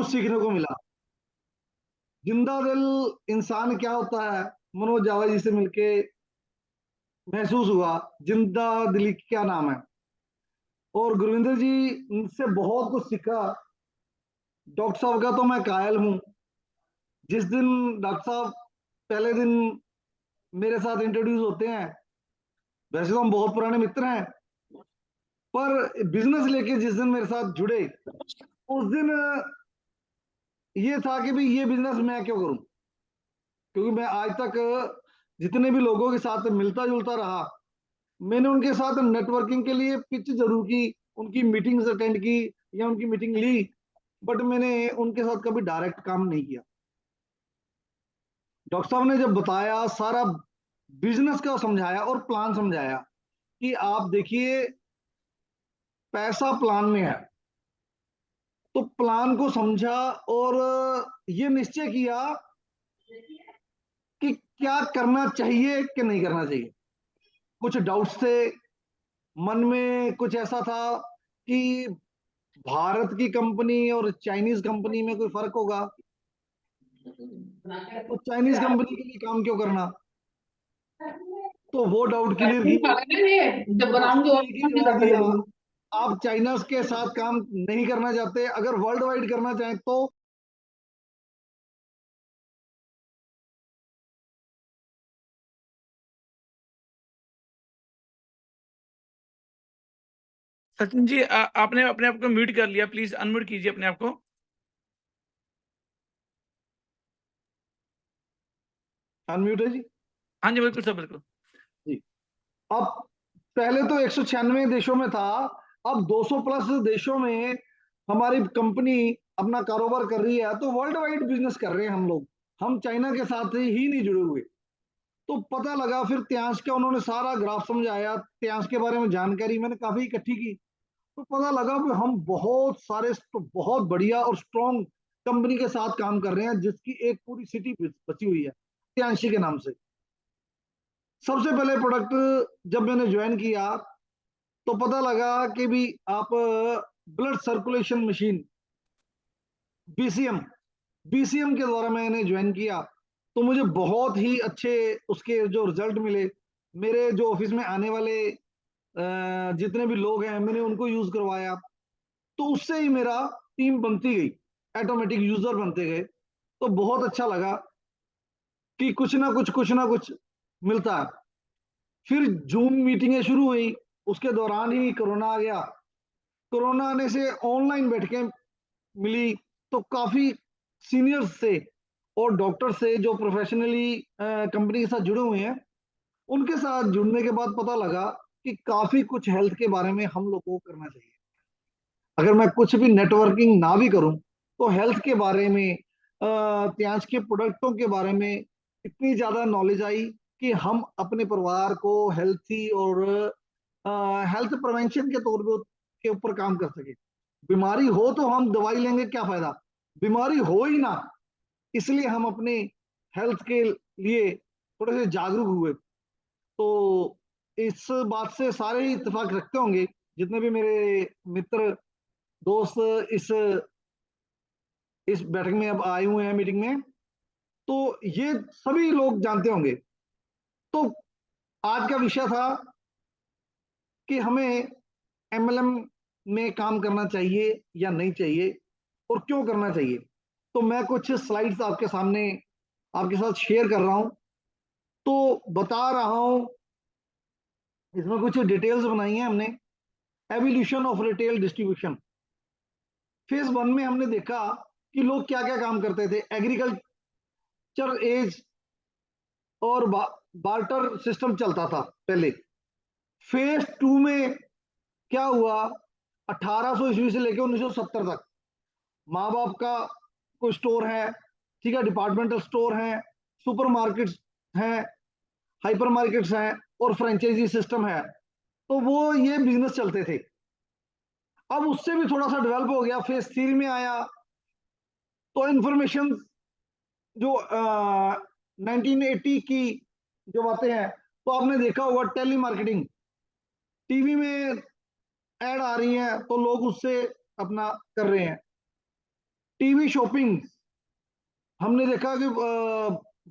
कुछ सीखने को मिला। जिंदा दिल इंसान क्या होता है, मनोज जावा जी से मिलके महसूस हुआ जिंदा दिली क्या नाम है। और गुरविंदर जी से बहुत कुछ सीखा। डॉक्टर साहब का तो मैं कायल हूं। जिस दिन डॉक्टर साहब पहले दिन मेरे साथ इंट्रोड्यूस होते हैं, वैसे तो हम बहुत पुराने मित्र हैं, पर बिजनेस लेके जिस दिन मेरे साथ जुड़े, उस दिन ये था कि भाई ये बिजनेस मैं क्यों करूं। क्योंकि मैं आज तक जितने भी लोगों के साथ मिलता जुलता रहा, मैंने उनके साथ नेटवर्किंग के लिए पिच जरूर की, उनकी मीटिंग्स अटेंड की या उनकी मीटिंग ली, बट मैंने उनके साथ कभी डायरेक्ट काम नहीं किया। डॉक्टर साहब ने जब बताया, सारा बिजनेस का समझाया और प्लान समझाया कि आप देखिए पैसा प्लान में है, तो प्लान को समझा और ये निश्चय किया कि क्या करना चाहिए कि नहीं करना चाहिए। कुछ डाउट्स थे मन में, कुछ ऐसा था कि भारत की कंपनी और चाइनीज कंपनी में कोई फर्क होगा, तो चाइनीज कंपनी के लिए काम क्यों करना। तो वो डाउट क्लियर की। डॉक्टर साहब ने एक ही जवाब दिया, आप चाइना के साथ काम नहीं करना चाहते, अगर वर्ल्ड वाइड करना चाहें तो। सचिन जी आपने अपने आप को म्यूट कर लिया, प्लीज अनम्यूट कीजिए अपने आप को। अनम्यूट है जी। हाँ जी बिल्कुल सर, बिल्कुल जी। अब पहले तो 196 देशों में था, अब 200 प्लस देशों में हमारी कंपनी अपना कारोबार कर रही है, तो वर्ल्ड वाइड बिजनेस कर रहे हैं हम लोग। हम चाइना के साथ ही नहीं जुड़े हुए। तो पता लगा, फिर त्यांश का उन्होंने सारा ग्राफ समझाया, त्यांश के बारे में जानकारी मैंने काफी इकट्ठी की, तो पता लगा कि हम बहुत सारे बहुत बढ़िया और स्ट्रॉन्ग कंपनी के साथ काम कर रहे हैं, जिसकी एक पूरी सिटी बची हुई है त्यांशी के नाम से। सबसे पहले प्रोडक्ट जब मैंने ज्वाइन किया, तो पता लगा कि भी आप blood circulation machine, BCM, BCM के द्वारा मैंने ज्वाइन किया, तो मुझे बहुत ही अच्छे उसके जो रिजल्ट मिले। मेरे जो ऑफिस में आने वाले जितने भी लोग हैं, मैंने उनको यूज करवाया, तो उससे ही मेरा टीम बनती गई, ऑटोमेटिक यूजर बनते गए। तो बहुत अच्छा लगा कि कुछ ना कुछ मिलता है। फिर जूम मीटिंगें शुरू हुई, उसके दौरान ही कोरोना आ गया। कोरोना आने से ऑनलाइन बैठकें मिली, तो काफी सीनियर्स से और डॉक्टर से जो प्रोफेशनली कंपनी के साथ जुड़े हुए हैं, उनके साथ जुड़ने के बाद पता लगा कि काफी कुछ हेल्थ के बारे में हम लोग को करना चाहिए। अगर मैं कुछ भी नेटवर्किंग ना भी करूं, तो हेल्थ के बारे में, प्याज के प्रोडक्टों के बारे में इतनी ज्यादा नॉलेज आई कि हम अपने परिवार को हेल्थी और हेल्थ प्रिवेंशन के तौर पे के ऊपर काम कर सके। बीमारी हो तो हम दवाई लेंगे, क्या फायदा, बीमारी हो ही ना। इसलिए हम अपने हेल्थ के लिए थोड़े से जागरूक हुए। तो इस बात से सारे ही इत्तेफाक रखते होंगे, जितने भी मेरे मित्र दोस्त इस बैठक में अब आए हुए हैं, मीटिंग में, तो ये सभी लोग जानते होंगे। तो आज का विषय था कि हमें एमएलएम में काम करना चाहिए या नहीं चाहिए, और क्यों करना चाहिए। तो मैं कुछ स्लाइड्स आपके सामने आपके साथ शेयर कर रहा हूं, तो बता रहा हूं। इसमें कुछ डिटेल्स बनाई हैं हमने। Evolution of retail distribution. Phase 1 में हमने देखा कि लोग क्या क्या काम करते थे। एग्रीकल्चर एज और बार्टर सिस्टम चलता था पहले। फेज 2 में क्या हुआ, 1800 ईस्वी से लेकर 1970 तक माँ बाप का कोई स्टोर है, ठीक है, डिपार्टमेंटल स्टोर है, सुपरमार्केट्स हैं, हाइपर मार्केट्स हैं, और फ्रेंचाइजी सिस्टम है। तो वो ये बिजनेस चलते थे। अब उससे भी थोड़ा सा डेवलप हो गया, फेज 3 में आया, तो इंफॉर्मेशन जो 1980 की जो बातें हैं, तो आपने देखा होगा टेली मार्केटिंग, टीवी में ऐड आ रही हैं, तो लोग उससे अपना कर रहे हैं। टीवी शॉपिंग, हमने देखा कि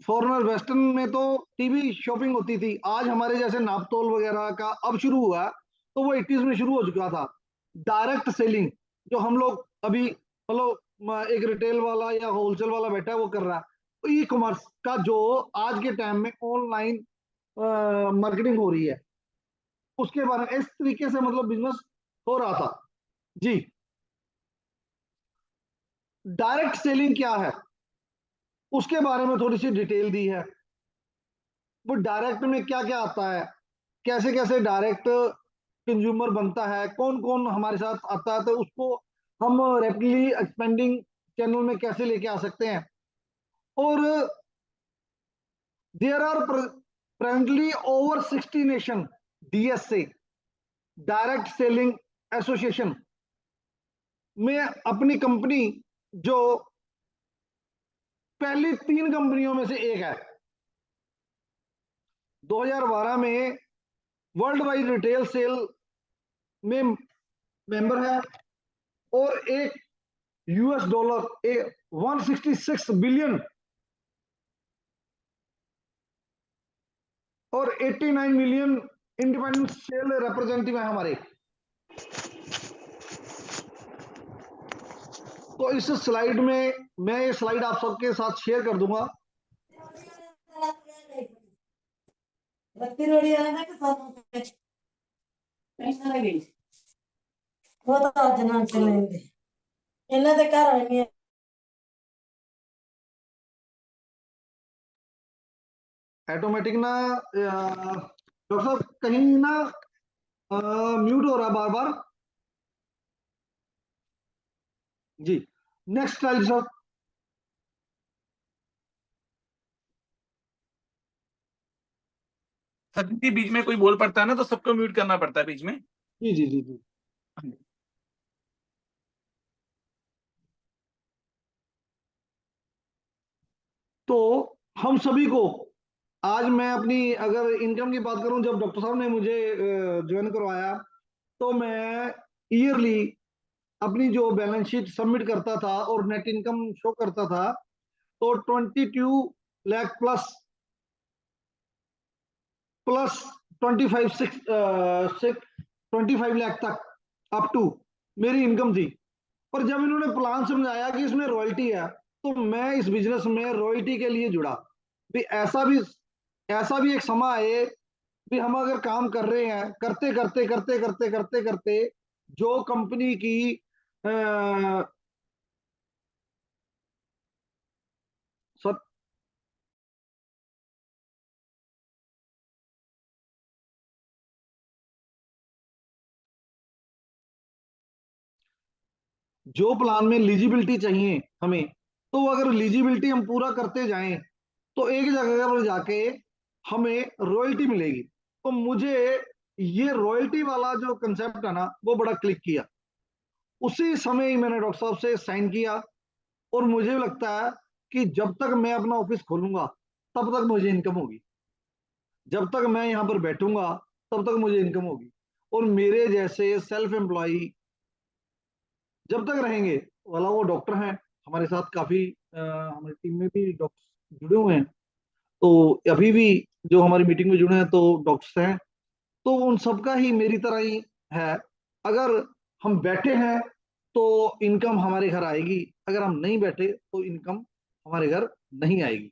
फॉरेनर वेस्टर्न में तो टीवी शॉपिंग होती थी, आज हमारे जैसे नापतोल वगैरह का अब शुरू हुआ, तो वो 80s में शुरू हो चुका था। डायरेक्ट सेलिंग जो हम लोग अभी मतलब एक रिटेल वाला या होलसेल वाला बैठा है वो कर रहा है, तो ई कॉमर्स का जो आज के टाइम में ऑनलाइन मार्केटिंग हो रही है, उसके बारे में इस तरीके से मतलब बिजनेस हो रहा था जी। डायरेक्ट सेलिंग क्या है उसके बारे में थोड़ी सी डिटेल दी है। वो डायरेक्ट में क्या क्या आता है, कैसे कैसे डायरेक्ट कंज्यूमर बनता है, कौन कौन हमारे साथ आता है, तो उसको हम रैपिडली एक्सपेंडिंग चैनल में कैसे लेके आ सकते हैं। और there are presently over 60 nation DSA, direct selling association में अपनी कंपनी जो पहली 3 कंपनियों में से एक है। 2012 में वर्ल्ड वाइड रिटेल सेल में मेंबर है, और एक यूएस डॉलर 166 बिलियन और 89 मिलियन इंडिपेंडेंट सेल रिप्रेजेंटेटिव है हमारे। तो इस स्लाइड में मैं ये स्लाइड आप सबके साथ शेयर कर दूंगा। ऑटोमेटिक ना डॉक्टर साहब कहीं ना म्यूट हो रहा बार बार जी। Next slide sir. सर जी बीच में कोई बोल पड़ता है ना तो सबको म्यूट करना पड़ता है बीच में। जी जी जी जी। तो हम सभी को आज मैं अपनी अगर इनकम की बात करूं, जब डॉक्टर साहब ने मुझे ज्वाइन करवाया तो मैं ईयरली अपनी जो बैलेंस शीट सबमिट करता था और नेट इनकम शो करता था, तो 22 लाख प्लस प्लस 25 लाख तक अप टू मेरी इनकम थी। पर जब इन्होंने प्लान समझाया कि इसमें रॉयल्टी है, तो मैं इस बिजनेस में रॉयल्टी के लिए जुड़ा। भी ऐसा भी एक समय आए भी हम अगर काम कर रहे हैं, करते करते करते करते करते करते जो कंपनी की आ, सब जो प्लान में एलिजिबिलिटी चाहिए हमें, तो अगर एलिजिबिलिटी हम पूरा करते जाएं तो एक जगह पर जाके हमें रॉयल्टी मिलेगी। तो मुझे ये रॉयल्टी वाला जो कंसेप्ट है ना वो बड़ा क्लिक किया। उसी समय ही मैंने डॉक्टर साहब से साइन किया, और मुझे लगता है कि जब तक मैं अपना ऑफिस खोलूंगा तब तक मुझे इनकम होगी, जब तक मैं यहाँ पर बैठूंगा तब तक मुझे इनकम होगी। और मेरे जैसे सेल्फ एम्प्लॉय जब तक रहेंगे, वाला वो डॉक्टर हैं हमारे साथ काफी, हमारी टीम में भी डॉक्टर जुड़े हुए हैं, तो अभी भी जो हमारी मीटिंग में जुड़े हैं तो डॉक्टर्स हैं, तो उन सबका ही मेरी तरह ही है। अगर हम बैठे हैं तो इनकम हमारे घर आएगी, अगर हम नहीं बैठे तो इनकम हमारे घर नहीं आएगी।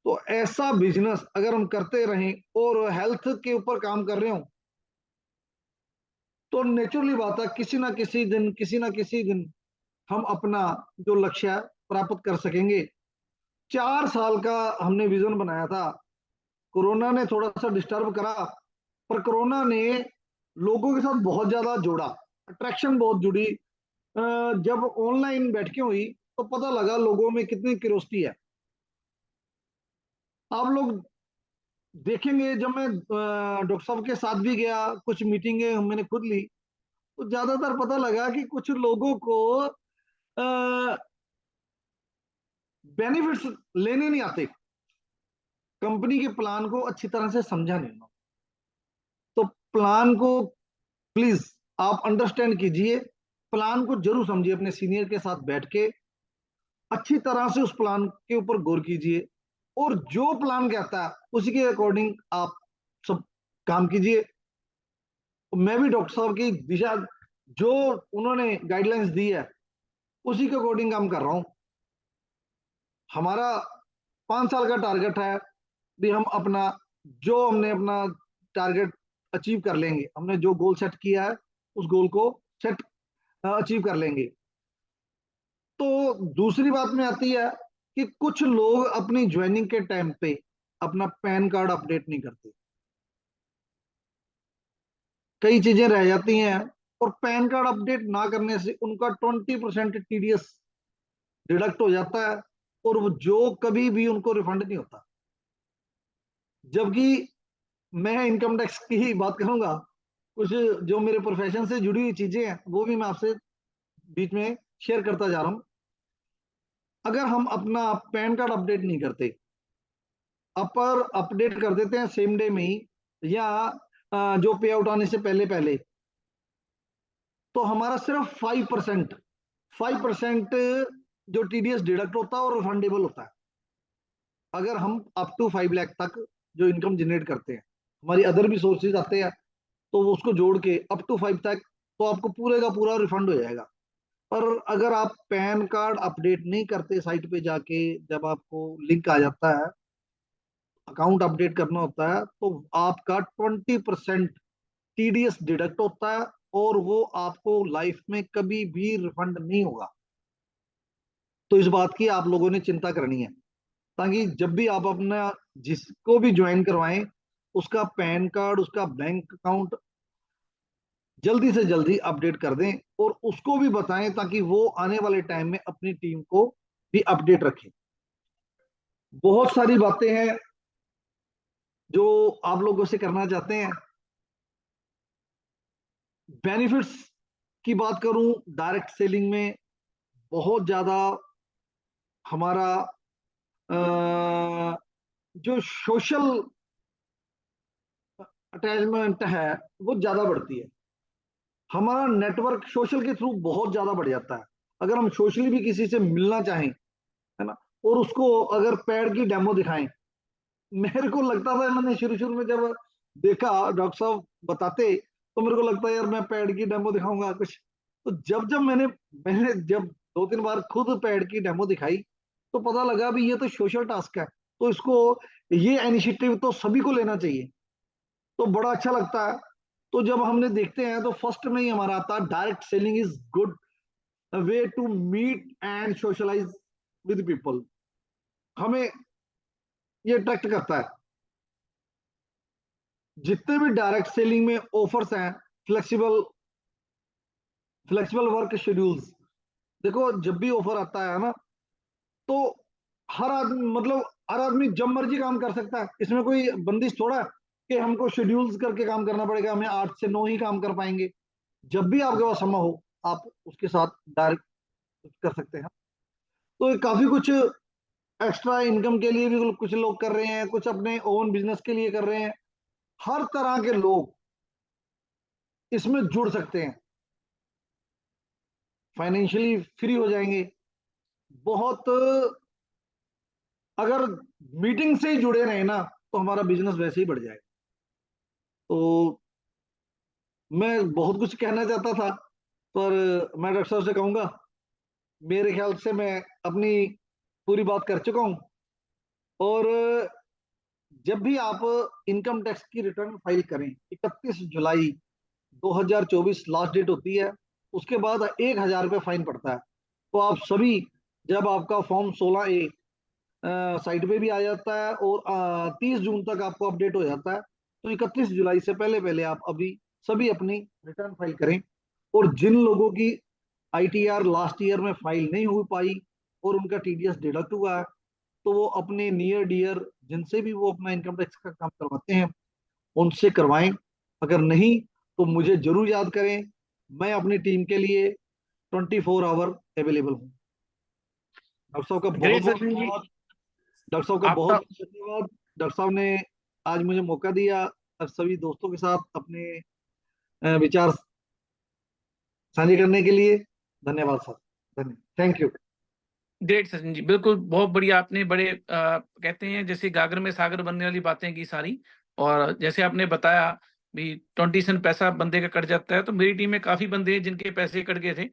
तो ऐसा बिजनेस अगर हम करते रहें और हेल्थ के ऊपर काम कर रहे हो, तो नेचुरली बात है किसी ना किसी दिन हम अपना जो लक्ष्य है प्राप्त कर सकेंगे। 4 साल का हमने विजन बनाया था, कोरोना ने थोड़ा सा डिस्टर्ब करा, पर कोरोना ने लोगों के साथ बहुत ज्यादा जोड़ा, अट्रैक्शन बहुत जुड़ी। जब ऑनलाइन बैठकें हुई तो पता लगा लोगों में कितनी क्यूरियोसिटी है। आप लोग देखेंगे जब मैं डॉक्टर साहब के साथ भी गया, कुछ मीटिंगें मैंने खुद ली, तो ज्यादातर पता लगा कि कुछ लोगों को बेनिफिट्स लेने नहीं आते, कंपनी के प्लान को अच्छी तरह से समझा नहीं। तो प्लान को प्लीज आप अंडरस्टैंड कीजिए, प्लान को जरूर समझिए अपने सीनियर के साथ बैठ के, अच्छी तरह से उस प्लान के ऊपर गौर कीजिए और जो प्लान कहता है उसी के अकॉर्डिंग आप सब काम कीजिए। मैं भी डॉक्टर साहब की दिशा, जो उन्होंने गाइडलाइंस दी है, उसी के अकॉर्डिंग काम कर रहा हूं। हमारा 5 साल का टारगेट है भी हम अपना, जो हमने अपना टारगेट अचीव कर लेंगे, हमने जो गोल सेट किया है उस गोल को सेट अचीव कर लेंगे। तो दूसरी बात में आती है कि कुछ लोग अपनी ज्वाइनिंग के टाइम पे अपना पैन कार्ड अपडेट नहीं करते, कई चीजें रह जाती हैं, और पैन कार्ड अपडेट ना करने से उनका 20% टीडीएस डिडक्ट हो जाता है, और वो जो कभी भी उनको रिफंड नहीं होता। जबकि मैं इनकम टैक्स की ही बात करूंगा, कुछ जो मेरे प्रोफेशन से जुड़ी हुई चीजें हैं वो भी मैं आपसे बीच में शेयर करता जा रहा हूं। अगर हम अपना पैन कार्ड अपडेट नहीं करते, अपर अपडेट कर देते हैं सेम डे में ही, या जो पे आउट आने से पहले पहले, तो हमारा सिर्फ 5% जो टीडीएस डिडक्ट होता है और रिफंडेबल होता है। अगर हम अप टू 5 लाख तक जो इनकम जनरेट करते हैं, हमारी अदर भी सोर्सेज आते हैं, तो वो उसको जोड़ के अप टू 5 तक, तो आपको पूरे का पूरा रिफंड हो जाएगा। पर अगर आप पैन कार्ड अपडेट नहीं करते साइट पे जाके, जब आपको लिंक आ जाता है, अकाउंट अपडेट करना होता है, तो आपका 20% टीडीएस डिडक्ट होता है, और वो आपको लाइफ में कभी भी रिफंड नहीं होगा। तो इस बात की आप लोगों ने चिंता करनी है, ताकि जब भी आप अपना जिसको भी ज्वाइन करवाएं, उसका पैन कार्ड, उसका बैंक अकाउंट जल्दी से जल्दी अपडेट कर दें, और उसको भी बताएं ताकि वो आने वाले टाइम में अपनी टीम को भी अपडेट रखें। बहुत सारी बातें हैं जो आप लोगों से करना चाहते हैं। बेनिफिट्स की बात करूं, डायरेक्ट सेलिंग में बहुत ज्यादा हमारा जो सोशल अटैचमेंट है वो ज्यादा बढ़ती है। हमारा नेटवर्क सोशल के थ्रू बहुत ज्यादा बढ़ जाता है। अगर हम सोशली भी किसी से मिलना चाहें, है ना, और उसको अगर पैड की डेमो दिखाएं, मेरे को लगता था, मैंने शुरू शुरू में जब देखा डॉक्टर साहब बताते, तो मेरे को लगता है यार मैं पैड की डेमो दिखाऊंगा कुछ। तो जब जब मैंने मैंने जब 2-3 बार खुद पैड की डेमो दिखाई, तो पता लगा भी ये तो सोशल टास्क है, तो इसको, ये इनिशिएटिव तो सभी को लेना चाहिए, तो बड़ा अच्छा लगता है। तो जब हमने देखते हैं तो फर्स्ट में ही हमारा आता है direct selling is good way to meet and socialise with people. हमें ये अट्रैक्ट करता है। जितने भी डायरेक्ट सेलिंग में ऑफर्स हैं, फ्लेक्सिबल फ्लेक्सिबल वर्क शेड्यूल्स, देखो जब भी ऑफर आता है ना, तो हर आदमी, मतलब हर आदमी जब मर्जी काम कर सकता है, इसमें कोई बंदिश थोड़ा है कि हमको शेड्यूल्स करके काम करना पड़ेगा, हमें 8 से 9 ही काम कर पाएंगे। जब भी आपके पास समय हो, आप उसके साथ डायरेक्ट कर सकते हैं। तो ये काफी कुछ एक्स्ट्रा इनकम के लिए भी कुछ लोग कर रहे हैं, कुछ अपने ओन बिजनेस के लिए कर रहे हैं। हर तरह के लोग इसमें जुड़ सकते हैं, फाइनेंशियली फ्री हो जाएंगे। बहुत, अगर मीटिंग से ही जुड़े रहे ना, तो हमारा बिजनेस वैसे ही बढ़ जाएगा। तो मैं बहुत कुछ कहना चाहता था, पर मैं डॉक्टर साहब से कहूंगा, मेरे ख्याल से मैं अपनी पूरी बात कर चुका हूं। और जब भी आप इनकम टैक्स की रिटर्न फाइल करें, 31 जुलाई 2024 लास्ट डेट होती है। उसके बाद 1,000 रुपये फाइन पड़ता है। तो आप सभी, जब आपका फॉर्म 16A साइट पे भी आ जाता है, और 30 जून तक आपको अपडेट हो जाता है, तो 31 जुलाई से पहले पहले आप अभी सभी अपनी रिटर्न फाइल करें। और जिन लोगों की आईटीआर लास्ट ईयर में फाइल नहीं हो पाई और उनका टीडीएस डिडक्ट हुआ है, तो वो अपने नियर डियर जिनसे भी वो अपना इनकम टैक्स का काम करवाते हैं, उनसे करवाएं। अगर नहीं, तो मुझे जरूर याद करें, मैं अपनी टीम के लिए 24 आवर अवेलेबल हूँ। डॉक्टर साहब का बहुत ग्रेट बहुत सचिन जी। धन्यवाद। डॉक्टर साहब का बहुत आपका बहुत धन्यवाद। डॉक्टर साहब ने आज मुझे मौका दिया और सभी दोस्तों के साथ अपने विचार साझा करने के लिए। धन्यवाद सर, धन्यवाद, thank you. Great Sachin ji, बिल्कुल बहुत बढ़िया। आपने बड़े कहते हैं जैसे गागर में सागर बनने वाली बातें की सारी। और जैसे आपने बताया भी 20 पैसा बंदे का कट जाता है, तो मेरी टीम में काफी बंदे हैं जिनके पैसे कट गए थे,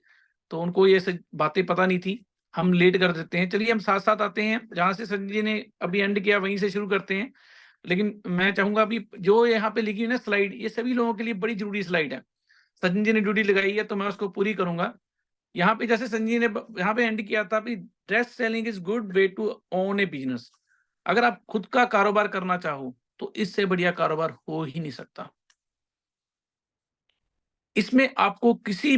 तो उनको ये बातें पता नहीं थी। हम लेट कर देते हैं। चलिए हम साथ साथ आते हैं, जहां से संजय जी ने अभी एंड किया वहीं से शुरू करते हैं। लेकिन मैं चाहूंगा अभी जो यहाँ पे लिखी हुई ना स्लाइड, ये सभी लोगों के लिए बड़ी जरूरी स्लाइड है। सचिन जी ने ड्यूटी लगाई है तो मैं उसको पूरी करूंगा। यहाँ पे जैसे संजय ने यहाँ पे एंड किया था, direct selling is good way to own a business. अगर आप खुद का कारोबार करना चाहो तो इससे बढ़िया कारोबार हो ही नहीं सकता। इसमें आपको किसी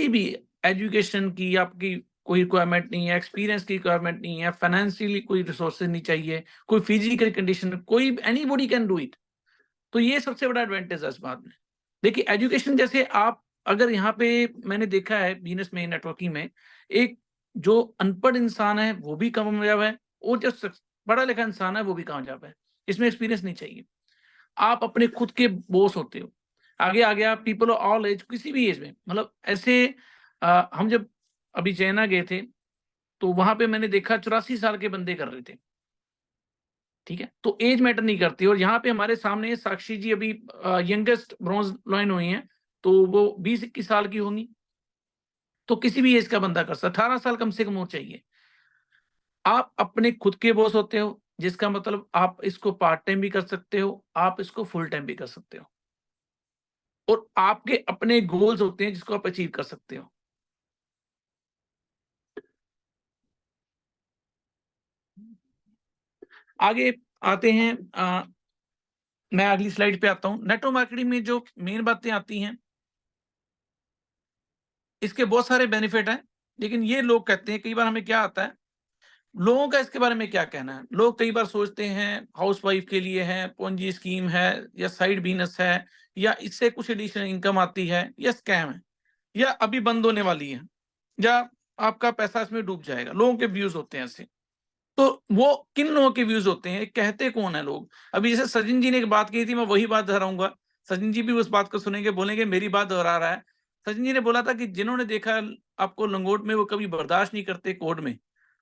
भी एजुकेशन की आपकी कोई रिक्वायरमेंट नहीं है, एक्सपीरियंस की रिक्वायरमेंट नहीं है, फाइनेंशियली कोई रिसोर्सेज नहीं चाहिए, कोई फिजिकल कंडीशन, कोई एनीबॉडी कैन डू इट। तो ये सबसे बड़ा एडवांटेज है इस बात में। देखिए एजुकेशन जैसे आप अगर यहाँ पे मैंने देखा है बिजनेस में, नेटवर्किंग में, एक जो अनपढ़ इंसान है वो भी कामयाब है, और जो पढ़ा लिखा इंसान है वो भी कामयाब है। इसमें एक्सपीरियंस नहीं चाहिए। आप अपने खुद के बॉस होते हो। आगे आ गया पीपल ऑफ ऑल एज, किसी भी एज में, मतलब ऐसे हम जब अभी चाइना गए थे तो वहां पे मैंने देखा 84 साल के बंदे कर रहे थे। ठीक है, तो एज मैटर नहीं करती। और यहाँ पे हमारे सामने साक्षी जी अभी यंगेस्ट ब्रॉन्ज लॉइन हुई हैं, तो वो 20-21 साल की होंगी। तो किसी भी एज का बंदा कर सकता, 18 साल कम से कम हो चाहिए। आप अपने खुद के बॉस होते हो, जिसका मतलब आप इसको पार्ट टाइम भी कर सकते हो, आप इसको फुल टाइम भी कर सकते हो। और आपके अपने गोल्स होते हैं जिसको आप अचीव कर सकते हो। आगे आते हैं, मैं अगली स्लाइड पे आता हूं। नेटवर्क मार्केटिंग में जो मेन बातें आती हैं, इसके बहुत सारे बेनिफिट हैं। लेकिन ये लोग कहते हैं, कई बार हमें क्या आता है, लोगों का इसके बारे में क्या कहना है। लोग कई बार सोचते हैं हाउसवाइफ के लिए है, पोंजी स्कीम है, या साइड बिजनेस है, या इससे कुछ एडिशनल इनकम आती है, या स्कैम है, या अभी बंद होने वाली है, या आपका पैसा इसमें डूब जाएगा। लोगों के व्यूज होते हैं ऐसे। तो वो किन लोगों के व्यूज होते हैं, कहते कौन है लोग। अभी जैसे सचिन जी ने एक बात की थी, मैं वही बात दोहराऊंगा। सचिन जी भी उस बात को सुनेंगे, बोलेंगे मेरी बात दोहरा रहा है। सचिन जी ने बोला था कि जिन्होंने देखा आपको लंगोट में वो कभी बर्दाश्त नहीं करते कोर्ट में।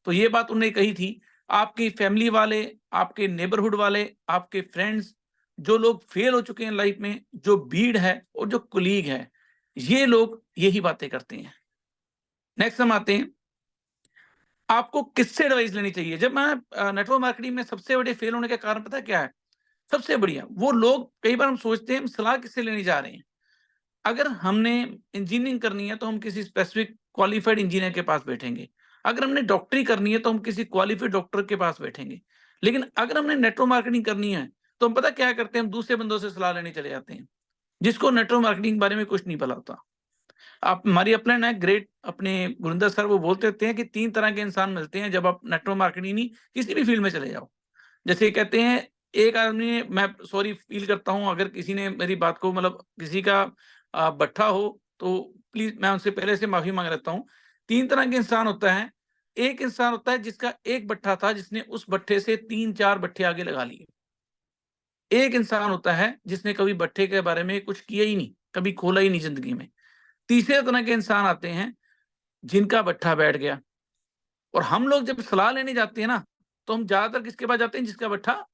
तो ये बात उन्होंने कही थी। आपकी फैमिली वाले, आपके नेबरहुड वाले, आपके फ्रेंड्स, जो लोग फेल हो चुके हैं लाइफ में, जो भीड़ है और जो कुलीग है, ये लोग यही बातें करते हैं। नेक्स्ट हम आते हैं, आपको किससे एडवाइस लेनी चाहिए। जब मैं नेटवर्क मार्केटिंग में सबसे बड़े फेल होने का कारण पता है क्या है? सबसे बढ़िया वो लोग, कई बार हम सोचते हैं हम सलाह किससे लेने जा रहे हैं। अगर हमने इंजीनियरिंग करनी है तो हम किसी स्पेसिफिक क्वालिफाइड इंजीनियर के पास बैठेंगे। अगर हमने डॉक्टरी करनी है तो हम किसी क्वालिफाइड डॉक्टर के पास बैठेंगे। लेकिन अगर हमने नेटवर्क मार्केटिंग करनी है तो हम पता क्या करते हैं, हम दूसरे बंदों से सलाह लेने चले जाते हैं, जिसको नेटवर्क मार्केटिंग के बारे में कुछ नहीं पता होता। आप हमारी अपलाइन है ग्रेट, अपने गुरिंदर सर वो बोलते रहते हैं कि 3 तरह के इंसान मिलते हैं जब आप नेटवर्क मार्केटिंग नहीं किसी भी फील्ड में चले जाओ। जैसे कहते हैं, एक आदमी ने, मैं सॉरी फील करता हूं अगर किसी ने मेरी बात को, मतलब किसी का बट्ठा हो तो प्लीज मैं उनसे पहले से माफी मांग लेता हूं। 3 तरह के इंसान होता है। एक इंसान होता है जिसका एक बट्ठा था, जिसने उस बट्ठे से 3-4 बट्ठे आगे लगा लिए। एक इंसान होता है जिसने कभी बट्ठे के बारे में कुछ किया ही नहीं, कभी खोला ही नहीं जिंदगी में। तीसरे तरह के इंसान आते हैं जिनका बट्ठा बैठ गया। और हम लोग जब सलाह लेने जाते हैं ना, तो हम ज्यादातर किसके पास जाते हैं, जिसका बट्ठा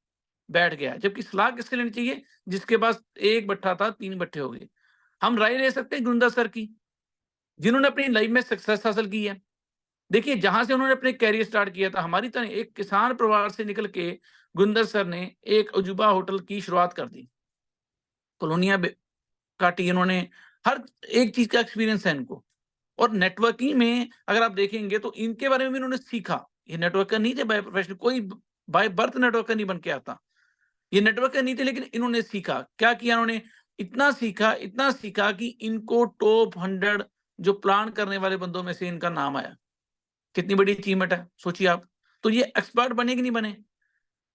बैठ गया है। जबकि सलाह किससे लेनी चाहिए, जिसके पास एक बट्ठा था 3 बट्ठे हो गए। हम राय ले सकते हैं गुरिंदर सर की, जिन्होंने अपनी लाइफ में सक्सेस हासिल की है। देखिए जहां से उन्होंने अपने कैरियर स्टार्ट किया था, हमारी तरह एक किसान परिवार से निकल के गुरिंदर सर ने एक अजूबा होटल की शुरुआत कर दी, कॉलोनियां काटी इन्होंने। हर एक चीज का एक्सपीरियंस है इनको। और नेटवर्किंग में अगर आप देखेंगे तो इनके बारे में भी इन्होंने सीखा। ये नेटवर्कर नहीं थे बाय प्रोफेशन, कोई बाय बर्थ नेटवर्कर नहीं बन के आता। ये नेटवर्कर नहीं थे, लेकिन इन्होंने सीखा। क्या किया इन्होंने, इतना सीखा कि इनको टॉप 100 जो प्लान करने वाले बंदों में से इनका नाम आया। कितनी बड़ी अचीवमेंट है, सोचिए आप। तो ये एक्सपर्ट बने कि नहीं बने।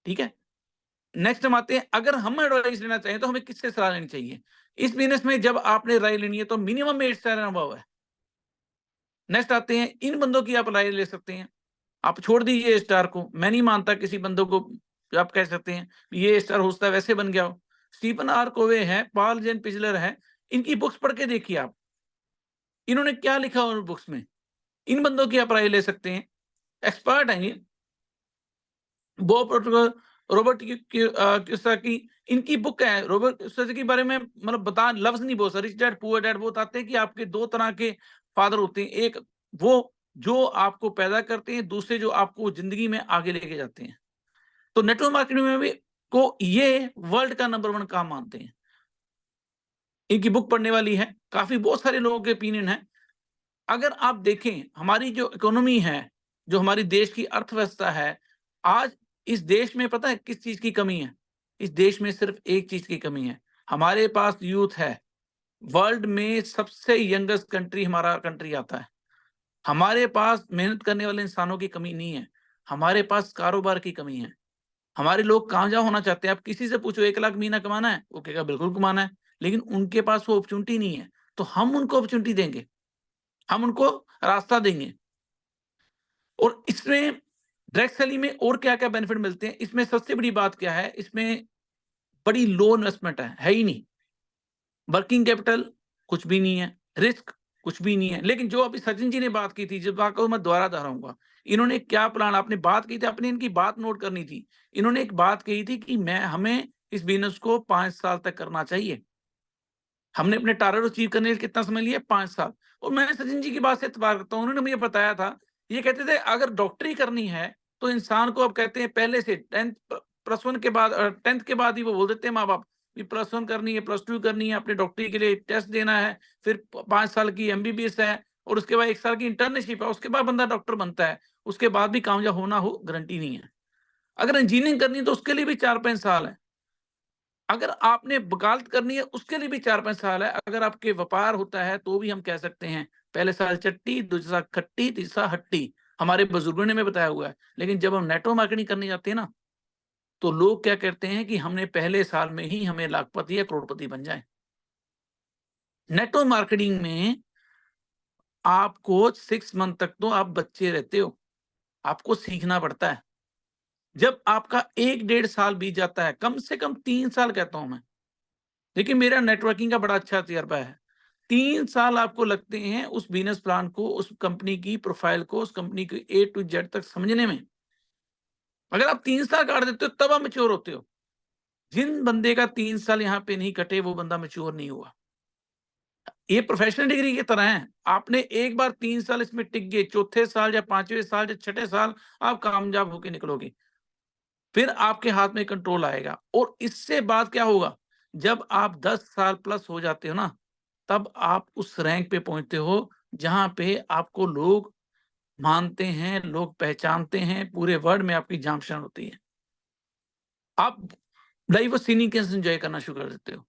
ठीक है, नेक्स्ट हम आते हैं, अगर हम एडवाइस लेना चाहें तो हमें किससे सलाह लेनी चाहिए। इस बिजनेस में जब आपने राय लेनी है तो मिनिमम 8 स्टार अनुभव है। नेक्स्ट आते हैं, इन बंदों की आप राय ले सकते हैं। आप छोड़ दीजिए स्टार को, मैं नहीं मानता किसी बंदों को आप कह सकते हैं ये स्टार होता है वैसे बन गया हो। स्टीफन आर कोवे है, पॉल जेन पिजलर है, इनकी बुक्स पढ़ के देखिए आप, इन्होंने क्या लिखा उन बुक्स में। इन बंदों की आप राय ले सकते हैं, एक्सपर्ट हैं ये। बॉब रॉबर्ट कियोसाकी, इनकी बुक है। रॉबर्ट कियोसाकी के बारे में मतलब बता लफ्ज नहीं बोल सकते। रिच डैड पुअर डैड, वो बताते हैं कि आपके दो तरह के फादर होते हैं, एक वो जो आपको पैदा करते हैं, दूसरे जो आपको जिंदगी में आगे लेके जाते हैं। तो नेटवर्क मार्केटिंग में भी को ये वर्ल्ड का नंबर 1 काम मानते हैं। इनकी बुक पढ़ने वाली है, काफी बहुत सारे लोगों के ओपिनियन है। अगर आप देखें हमारी जो इकोनॉमी है, जो हमारी देश की अर्थव्यवस्था है, आज इस देश में पता है किस चीज की कमी है? इस देश में सिर्फ एक चीज की कमी है, हमारे पास यूथ है। वर्ल्ड में सबसे यंगेस्ट कंट्री हमारा कंट्री आता है। हमारे पास मेहनत करने वाले इंसानों की कमी नहीं है, हमारे पास कारोबार की कमी है। हमारे लोग कामयाब होना चाहते हैं। आप किसी से पूछो 1 लाख महीना कमाना है, वो कहेगा बिल्कुल कमाना है, लेकिन उनके पास वो अपॉर्चुनिटी नहीं है। तो हम उनको अपॉर्चुनिटी देंगे, हम उनको रास्ता देंगे। और इसमें डायरेक्ट सेलिंग में और क्या-क्या बेनिफिट मिलते हैं? इसमें सबसे बड़ी बात क्या है? इसमें बड़ी लो इन्वेस्टमेंट है ही नहीं। वर्किंग कैपिटल कुछ भी नहीं है, रिस्क कुछ भी नहीं है। लेकिन जो अभी सचिन जी ने बात की थी, जिस बात को मैं दोबारा दोहराऊँगा, इन्होंने क्या प्लान आपने बात की थी, आपने इनकी बात नोट करनी थी। इन्होंने एक बात कही थी कि हमें इस बिज़नेस को 5 साल तक करना चाहिए। हमने अपने टारगेट अचीव करने के लिए कितना समय लिया? 5 साल। और मैं सचिन जी की बात से इत्तेफाक करता हूँ, उन्होंने मुझे बताया था, ये कहते थे अगर डॉक्टरी करनी है, तो इंसान को अब कहते हैं पहले से 10th प्लस 1 के बाद 10th के बाद ही वो बोल देते हैं माँ-बाप कि प्लस 1 करनी है, प्लस 2 करनी है, अपनी डॉक्टरी के लिए टेस्ट देना है, फिर 5 साल की एमबीबीएस है और उसके बाद 1 साल की इंटर्नशिप है, उसके बाद बंदा डॉक्टर बनता है। उसके बाद भी कामयाब होना हो गारंटी नहीं है। अगर इंजीनियरिंग करनी है तो उसके लिए भी 4-5 साल है। अगर आपने वकालत करनी है उसके लिए भी 4-5 साल है। अगर आपके व्यापार होता है तो भी हम कह सकते हैं पहले साल चट्टी, दूसरा साल खट्टी, तीसरा हट्टी। हमारे बुजुर्गों ने हमें बताया हुआ है। लेकिन जब हम नेटवर्क मार्केटिंग करने जाते हैं ना, तो लोग क्या करते हैं कि हमने पहले साल में ही हमें लाखपति या करोड़पति बन जाए। नेटवर्क मार्केटिंग में आपको 6 मंथ तक तो आप बच्चे रहते हो, आपको सीखना पड़ता है। जब आपका 1 डेढ़ साल बीत जाता है, कम से कम 3 साल कहता हूं मैं, देखिए मेरा नेटवर्किंग का बड़ा अच्छा तजर्बा है। 3 साल आपको लगते हैं उस बिज़नेस प्लान को, उस कंपनी की प्रोफाइल को, उस कंपनी की ए टू जेड तक समझने में। अगर आप 3 साल काट देते हो तब आप मैच्योर होते हो। जिन बंदे का 3 साल यहाँ पे नहीं कटे वो बंदा मैच्योर नहीं हुआ। ये प्रोफेशनल डिग्री की तरह है। आपने एक बार 3 साल इसमें टिक गए, चौथे साल या 5वें साल या छठे साल आप कामयाब होके निकलोगे। फिर आपके हाथ में कंट्रोल आएगा और इससे बाद क्या होगा? जब आप 10 साल प्लस हो जाते हो ना, तब आप उस रैंक पे पहुँचते हो, जहाँ पे आपको लोग मानते हैं, लोग पहचानते हैं, पूरे वर्ल्ड में आपकी जान-पहचान होती है। आप लाइफ और सीनिंग एन्जॉय करना शुरू कर देते हो।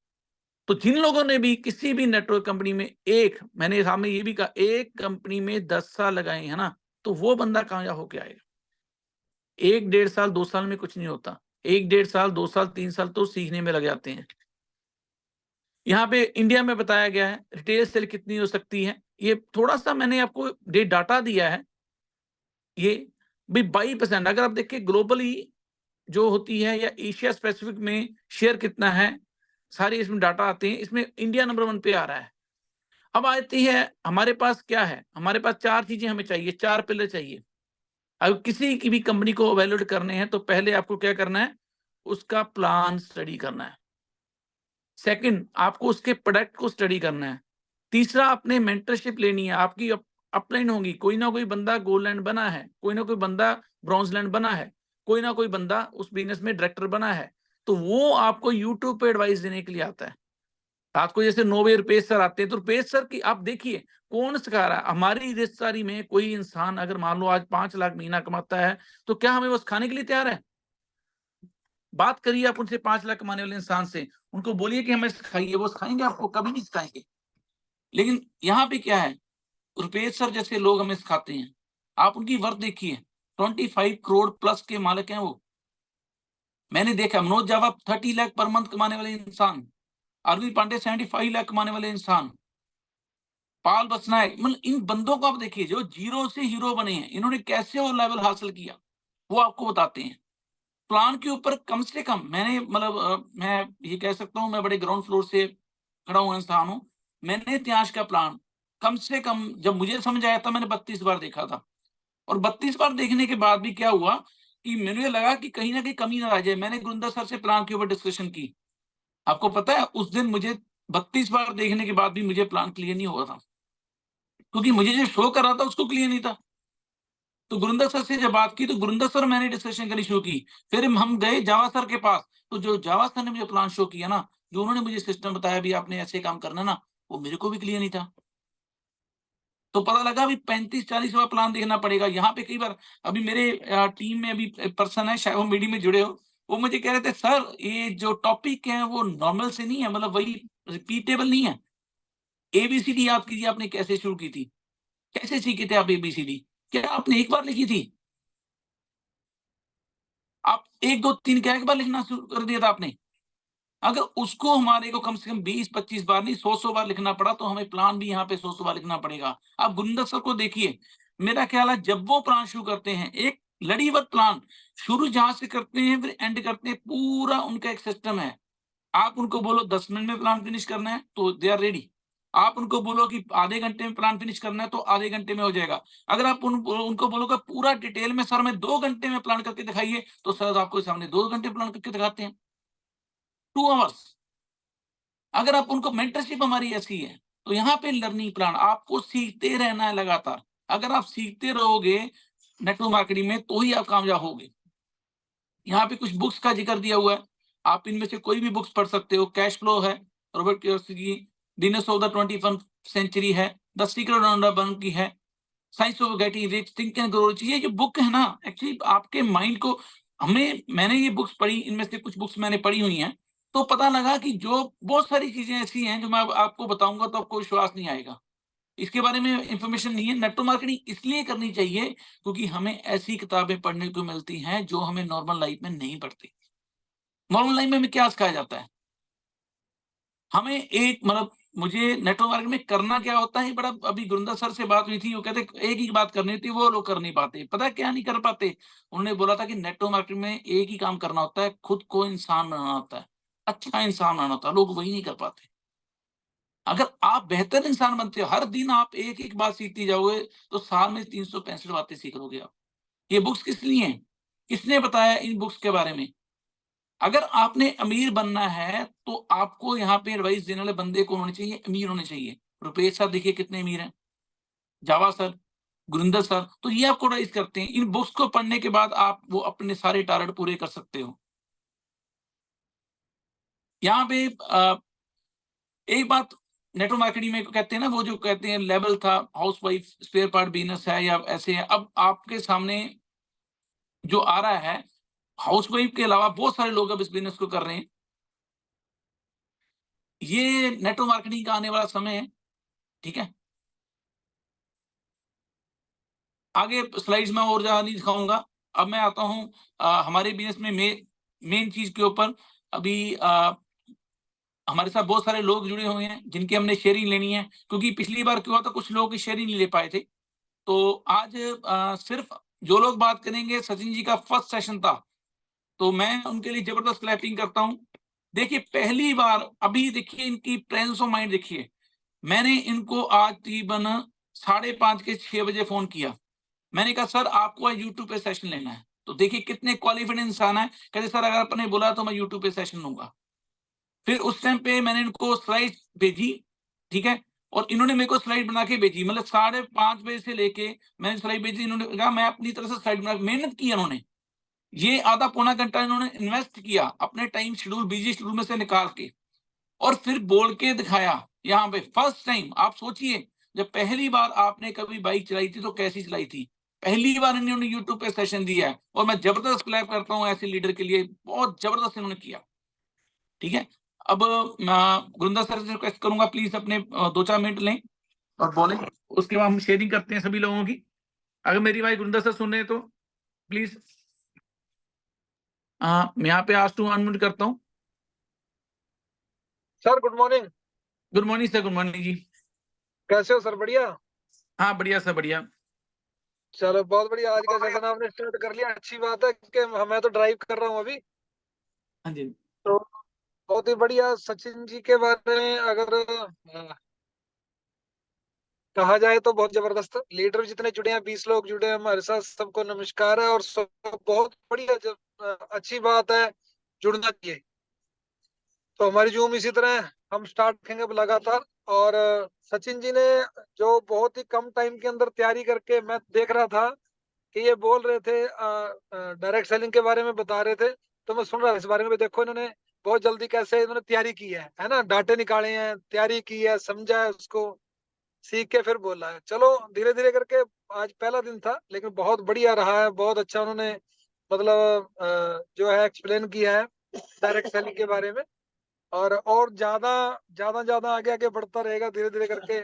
तो जिन लोगों ने भी किसी भी नेटवर्क कंपनी में मैंने सामने ये भी कहा, एक कंपनी में 10 साल लगाए हैं ना, तो वो बंदा कामयाब होके आएगा। 1 डेढ़ साल, 2 साल में कुछ नहीं होता। 1 डेढ़ साल, 2 साल, 3 साल तो सीखने में लग जाते हैं। यहाँ पे इंडिया में बताया गया है रिटेल सेल कितनी हो सकती है। ये थोड़ा-सा मैंने आपको डाटा दिया है। ये भी 22% अगर आप देखिए ग्लोबली जो होती है या एशिया स्पेसिफिक में शेयर कितना है, सारे इसमें डाटा आते हैं। इसमें इंडिया नंबर 1 पे आ रहा है। अब आती है हमारे पास क्या है? हमारे पास 4 चीज़ें हमें चाहिए, 4 पिलर चाहिए। अगर किसी की भी कंपनी को इवैल्यूएट करने हैं तो पहले आपको क्या करना है? उसका प्लान स्टडी करना है। सेकंड आपको उसके प्रोडक्ट को स्टडी करना है। तीसरा आपने मेंटरशिप लेनी है, आपकी अपलाइन होगी। कोई ना कोई बंदा गोल्ड लैंड बना है, कोई ना कोई बंदा ब्रॉन्ज लैंड बना है, कोई ना कोई बंदा उस बिज़नेस में डायरेक्टर बना है। तो वो आपको यूट्यूब पे एडवाइस देने के लिए आता है। आपको जैसे नोवे रुपेश सर आते हैं, तो रुपेश सर की आप देखिए कौन सिखा रहा है? हमारी रिश्तेदारी में कोई इंसान अगर मान लो आज 5 लाख महीना कमाता है, तो क्या हमें वो सिखाने के लिए तैयार है? बात करिए आप उनसे 5 लाख कमाने वाले इंसान से, उनको बोलिए कि हमें सिखाइए, वो सिखाएँगे आपको? कभी नहीं सिखाएँगे। लेकिन यहाँ पे क्या है? रुपेश सर जैसे लोग हमें सिखाते हैं। आप उनकी वर्थ देखिए, 25 करोड़ प्लस के मालिक हैं वो। मैंने देखा मनोज जावा 30 लाख पर मंथ कमाने वाले इंसान, अरविंद पांडे 75 लाख कमाने वाले इंसान, पाल बसनायक, मतलब इन बंदों को आप देखिए जो जीरो से हीरो बने हैं, इन्होंने कैसे वो लेवल हासिल किया, वो आपको बताते हैं। प्लान के ऊपर कम से कम मैंने मतलब मैं ये कह सकता हूँ मैं बड़े ग्राउंड फ्लोर से खड़ा हुआ इंसान हूँ। मैंने इतिहास का प्लान कम से कम जब मुझे समझ आया था मैंने 32 बार देखा था। और 32 बार देखने के बाद भी क्या हुआ कि मुझे लगा कि कहीं न कहीं कमी ना रह जाए। मैंने गुरिंदर सर से प्लान के ऊपर डिस्कशन की। आपको पता है उस दिन मुझे 32 बार देखने के बाद भी मुझे प्लान क्लियर नहीं हुआ था। क्योंकि मुझे जो शो कर रहा था उसको क्लियर नहीं था। तो गुरिंदर सर से जब बात की तो गुरिंदर सर मैंने डिस्कशन करनी शुरू की। फिर हम गए जावा सर के पास, तो जो जावा सर ने मुझे प्लान शो किया ना, जो उन्होंने मुझे सिस्टम बताया भी आपने ऐसे काम करना ना, वो मेरे को भी क्लियर नहीं था। तो पता लगा अभी 35-40 वाला प्लान देखना पड़ेगा। यहाँ पे कई बार अभी मेरे टीम में अभी पर्सन है, शायद वो मीडिया में जुड़े हो, वो मुझे कह रहे थे सर ये जो टॉपिक है वो नॉर्मल से नहीं है, मतलब वही रिपीटेबल नहीं है। एबीसीडी याद कीजिए आपने कैसे शुरू की थी? कैसे सीखे थे आप एबीसीडी? क्या आपने एक बार लिखी थी? आप 1, 2, 3 क्या एक बार लिखना शुरू कर दिया था आपने? अगर उसको हमारे को कम से कम 20-25 बार नहीं 100-100 बार लिखना पड़ा तो हमें प्लान भी यहाँ पे 100-100 बार लिखना पड़ेगा। आप गुरिंदर सर को देखिए, मेरा ख्याल है जब वो प्लान शुरू करते हैं, एक लड़ीबद्ध प्लान शुरू जहाँ से करते हैं फिर एंड करते हैं, पूरा उनका एक सिस्टम है। आप उनको बोलो 10 मिनट में प्लान फिनिश करना है तो दे आर रेडी। आप उनको बोलो कि आधे घंटे में प्लान फिनिश करना है तो आधे घंटे में हो जाएगा। अगर आप उनको बोलोगे पूरा डिटेल में सर मैं 2 घंटे में प्लान करके दिखाइए, तो सर आपको सामने 2 घंटे प्लान करके दिखाते हैं, 2 आवर्स। अगर आप उनको मेंटरशिप हमारी ऐसी है, तो यहाँ पे लर्निंग प्लान आपको सीखते रहना है लगातार। अगर आप सीखते रहोगे नेटवर्क मार्केटिंग में तो ही आप कामयाब होगे। यहाँ पे कुछ बुक्स का जिक्र दिया हुआ है, आप इनमें से कोई भी बुक्स पढ़ सकते हो। कैश फ्लो है, रॉबर्ट कियोसाकी की, business of the 21st century है, the secret of the burn की है, science of getting rich, think and grow rich. ये जो बुक है ना एक्चुअली आपके माइंड को मैंने ये बुक्स पढ़ी, इनमें से कुछ बुक्स मैंने पढ़ी हुई हैं, तो पता लगा कि जो बहुत सारी चीजें ऐसी हैं जो मैं अब आपको बताऊंगा तो आपको विश्वास नहीं आएगा। इसके बारे में इंफॉर्मेशन नहीं है। नेटवर्क मार्केटिंग इसलिए करनी चाहिए क्योंकि हमें ऐसी किताबें पढ़ने को मिलती हैं जो हमें नॉर्मल लाइफ में नहीं पढ़ती। नॉर्मल लाइफ में हमें क्या सिखाया जाता है? हमें एक मतलब मुझे नेटवर्क मार्केटिंग में करना क्या होता है, बड़ा अभी गुरिंदर सर से बात हुई थी, वो कहते एक ही बात करनी थी, वो लोग कर नहीं पाते। पता है क्या नहीं कर पाते? उन्होंने बोला था कि नेटवर्क मार्केटिंग में एक ही काम करना होता है, खुद को इंसान बनाना होता है, अच्छा इंसान बनाना होता है, लोग वही नहीं कर पाते। अगर आप बेहतर इंसान बनते हो, हर दिन आप एक-एक बात सीखते जाओगे, तो साल में 365 बातें सीख लोगे आप। ये बुक्स किस लिए हैं? किसने बताया इन बुक्स के बारे में? अगर आपने अमीर बनना है, तो आपको यहाँ पे एडवाइस देने वाले बंदे कौन होने चाहिए? अमीर होने चाहिए। रुपेश सर देखिए कितने अमीर हैं, जावा सर, गुरिंदर सर, तो ये आपको एडवाइस करते हैं। इन बुक्स को पढ़ने के बाद आप वो अपने सारे टारगेट पूरे कर सकते हो। यहाँ पे एक बात नेटवर्क मार्केटिंग में कहते हैं ना, वो जो कहते हैं लेवल था हाउसवाइफ, स्पेयर पार्ट बिजनेस है या ऐसे है। अब आपके सामने जो आ रहा है, हाउसवाइफ के अलावा बहुत सारे लोग अब इस बिजनेस को कर रहे हैं। ये नेटवर्क मार्केटिंग का आने वाला समय है, ठीक है? आगे स्लाइड्स में और ज़्यादा नहीं दिखाऊँगा। अब मैं आता हूँ हमारे बिज़नेस में मेन चीज़ के ऊपर। अभी हमारे साथ बहुत सारे लोग जुड़े हुए हैं, जिनकी हमने शेयरिंग लेनी है, क्योंकि पिछली बार क्या हुआ था कुछ लोग की शेयरिंग नहीं ले पाए थे। तो आज सिर्फ़ जो लोग बात करेंगे, सचिन जी का फर्स्ट सेशन था, तो मैं उनके लिए ज़बरदस्त क्लैपिंग करता हूँ। देखिए पहली बार अभी देखिए इनकी प्रेजेंस ऑफ माइंड देखिए। मैंने इनको आज तकरीबन साढ़े 5 के 6 बजे फ़ोन किया। मैंने कहा सर आपको आज यूट्यूब पे सेशन लेना है। तो देखिए कितने क्वालिफाइड इंसान है, कहते सर अगर आपने बोला तो मैं यूट्यूब पे सेशन लूँगा। फिर उस टाइम पे मैंने इनको स्लाइड भेजी, ठीक है? और इन्होंने मेरे को स्लाइड बना के भेजी, मतलब साढ़े 5 बजे से लेके मैंने स्लाइड भेजी, इन्होंने कहा मैं अपनी तरफ से स्लाइड बना मेहनत की इन्होंने। ये आधा पौना घंटा इन्होंने इन्वेस्ट किया, अपने टाइम शेड्यूल बिज़ी शेड्यूल में से निकाल के और फिर बोल के दिखाया यहाँ पे फर्स्ट टाइम। आप सोचिए जब पहली बार आपने कभी बाइक चलाई थी तो कैसी चलाई थी? पहली बार इन्होंने यूट्यूब पे सेशन दिया है और मैं ज़बरदस्त क्लैप करता हूँ ऐसे लीडर के लिए, बहुत ज़बरदस्त इन्होंने किया। ठीक है? अब मैं गुरिंदर सर से रिक्वेस्ट करूँगा प्लीज़ अपने 2-4 मिनट लें और बोलें। उसके बाद हम शेयरिंग करते हैं सभी लोगों की। अगर मेरी बात गुरिंदर सर सुन रहे हैं तो प्लीज़ मैं यहाँ पे आस्क टू अनम्यूट करता हूँ। Sir good morning. Good morning sir, good morning जी। कैसे हो सर? बढ़िया। हाँ, बढ़िया सर, बढ़िया। चलो बहुत बढ़िया, आज का सेशन आपने स्टार्ट कर लिया, अच्छी बात है कि मैं तो ड्राइव कर रहा हूँ अभी। हाँ जी। तो बहुत ही बढ़िया। सचिन जी के बारे में अगर कहा जाए तो बहुत जबरदस्त। लीडर जितने जुड़े हैं, 20 लोग जुड़े हैं हमारे साथ, सबको नमस्कार है और सब बहुत बढ़िया, जब अच्छी बात है, जुड़ना चाहिए। तो हमारी जूम इसी तरह हम स्टार्ट रखेंगे अब लगातार। और सचिन जी ने जो बहुत ही कम टाइम के अंदर तैयारी करके, मैं देख रहा था कि ये बोल रहे थे डायरेक्ट सेलिंग के बारे में बता रहे थे, तो मैं सुन रहा था इस बारे में। देखो इन्होंने बहुत जल्दी कैसे इन्होंने तैयारी की है ना, डाटे निकाले हैं, तैयारी की है, समझा है उसको, सीख के फिर बोला है। चलो धीरे धीरे करके, आज पहला दिन था लेकिन बहुत बढ़िया रहा है, बहुत अच्छा उन्होंने मतलब जो है एक्सप्लेन किया है डायरेक्ट सेलिंग के बारे में। और ज्यादा ज्यादा ज्यादा आगे आगे बढ़ता रहेगा धीरे धीरे करके,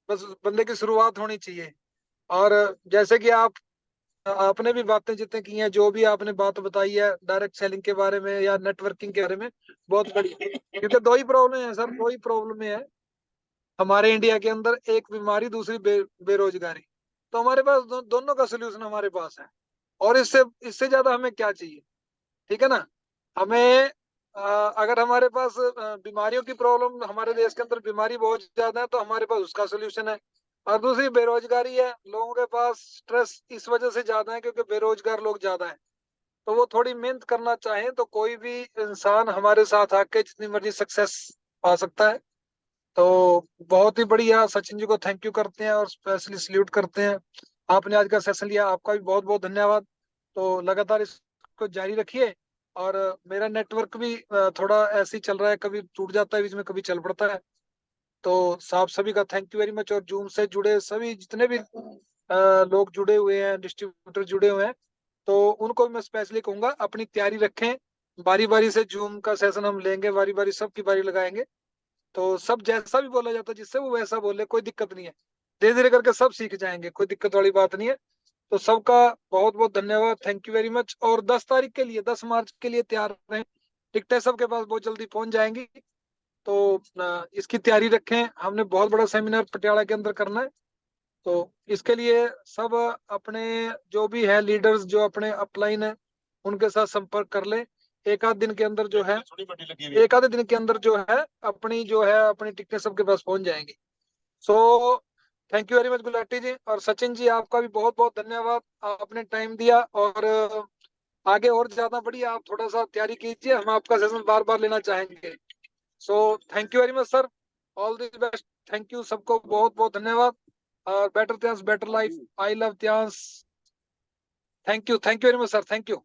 बस बंदे की शुरुआत होनी चाहिए। और जैसे कि आपने भी बातें जितने की हैं, जो भी आपने बात बताई है डायरेक्ट सेलिंग के बारे में या नेटवर्किंग के बारे में, बहुत बड़ी, क्योंकि दो ही प्रॉब्लम है सर, दो ही प्रॉब्लम है हमारे इंडिया के अंदर, एक बीमारी, दूसरी बेरोजगारी। तो हमारे पास दोनों का सोल्यूशन हमारे पास है, और इससे इससे ज्यादा हमें क्या चाहिए? ठीक है ना। हमें अगर हमारे पास बीमारियों की प्रॉब्लम, हमारे देश के अंदर बीमारी बहुत ज्यादा है, तो हमारे पास उसका सोल्यूशन है। और दूसरी बेरोजगारी है, लोगों के पास स्ट्रेस इस वजह से ज्यादा है क्योंकि बेरोजगार लोग ज्यादा है। तो वो थोड़ी मेहनत करना चाहें तो कोई भी इंसान हमारे साथ आके जितनी मर्जी सक्सेस पा सकता है। तो बहुत ही बढ़िया, सचिन जी को थैंक यू करते हैं और स्पेशली सल्यूट करते हैं। आपने आज का सेशन लिया, आपका भी बहुत बहुत धन्यवाद। तो लगातार इसको जारी रखिए। और मेरा नेटवर्क भी थोड़ा ऐसे ही चल रहा है, कभी टूट जाता है बीच में, कभी चल पड़ता है। तो साहब सभी का थैंक यू वेरी मच। और जूम से जुड़े सभी जितने भी लोग जुड़े हुए हैं, डिस्ट्रीब्यूटर जुड़े हुए हैं, तो उनको मैं स्पेशली कहूंगा अपनी तैयारी रखें। बारी बारी से जूम का सेशन हम लेंगे, बारी बारी सबकी बारी लगाएंगे। तो सब जैसा भी बोला जाता है जिससे वो वैसा बोले, कोई दिक्कत नहीं है। धीरे धीरे करके सब सीख जाएंगे, कोई दिक्कत वाली बात नहीं है। तो सबका बहुत बहुत धन्यवाद, थैंक यू वेरी मच। और 10 तारीख के लिए, 10 मार्च के लिए तैयार रहें। टिकटें सबके पास बहुत जल्दी पहुंच जाएंगी। तो इसकी तैयारी रखें। हमने बहुत बड़ा सेमिनार पटियाला के अंदर करना है। तो इसके लिए सब अपने जो भी है लीडर्स, जो अपने अपलाइन है, उनके साथ संपर्क कर ले। एक आध दिन के अंदर जो है, एक आधे दिन के अंदर जो है अपनी टिकटें सबके पास पहुंच जाएंगी। So thank you very much Gulati ji. और सचिन जी, आपका भी बहुत बहुत धन्यवाद, आपने टाइम दिया। और आगे और ज्यादा बढ़िया आप थोड़ा सा तैयारी कीजिए, हम आपका सेशन बार बार लेना चाहेंगे। So thank you very much sir, all the best. Thank you सबको, बहुत बहुत धन्यवाद। और बेटर त्यांस बेटर लाइफ, आई लव त्यांस। Thank you very much sir, thank you.